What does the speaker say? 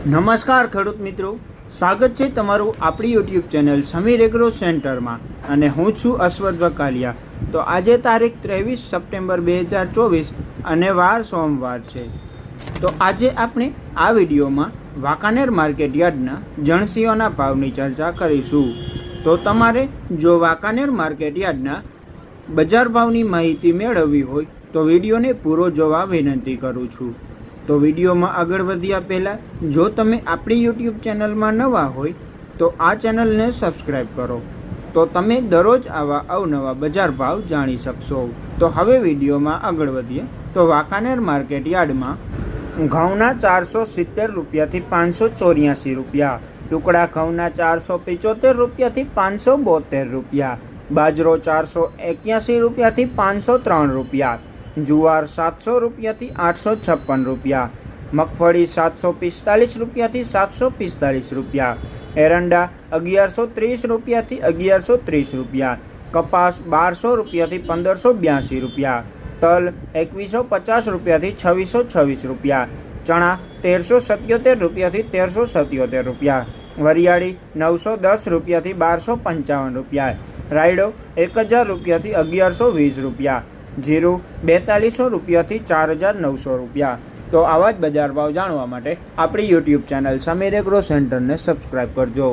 નમસ્કાર ખેડૂત મિત્રો, સ્વાગત છે તમારું આપણી યુટ્યુબ ચેનલ સમીર એગ્રો સેન્ટરમાં અને હું છું અશ્વથ વકાલિયા। તો આજે તારીખ 23 સપ્ટેમ્બર 2024 અને વાર સોમવાર છે। તો આજે આપણે આ વિડીયોમાં વાંકાનેર માર્કેટ યાર્ડના જણસીઓના ભાવની ચર્ચા કરીશું। તો તમારે જો વાંકાનેર માર્કેટ યાર્ડના બજાર ભાવની માહિતી મેળવવી હોય તો વિડીયોને પૂરો જોવા વિનંતી કરું છું। તો વિડીયોમાં આગળ વધ્યા પહેલાં જો તમે આપણી યુટ્યુબ ચેનલમાં નવા હોય તો આ ચેનલને સબસ્ક્રાઈબ કરો, તો તમે દરરોજ આવા અવનવા બજાર ભાવ જાણી શકશો। તો હવે વિડીયોમાં આગળ વધીએ તો વાંકાનેર માર્કેટ યાર્ડમાં ઘઉંના 470 રૂપિયાથી 584 રૂપિયા, ટુકડા ઘઉંના 475 રૂપિયાથી 572 રૂપિયા, બાજરો 481 રૂપિયાથી 503 રૂપિયા, જુવાર 700 રૂપિયાથી 856 રૂપિયા, મગફળી 745 રૂપિયાથી 745 રૂપિયા, એરંડા 1130 રૂપિયાથી 1130 રૂપિયા, કપાસ 1200 રૂપિયાથી 1582 રૂપિયા, તલ 2150 રૂપિયાથી 2626 રૂપિયા, ચણા 1377 રૂપિયાથી 1377 રૂપિયા, વરિયાળી 910 રૂપિયાથી 1255 રૂપિયા, રાયડો 1000 રૂપિયાથી 1120 રૂપિયા, જીરું 4200 રૂપિયાથી 4900 રૂપિયા। તો આવા જ બજાર ભાવ જાણવા માટે આપણી યુટ્યુબ ચેનલ સમીર એગ્રો સેન્ટરને સબસ્ક્રાઈબ કરજો।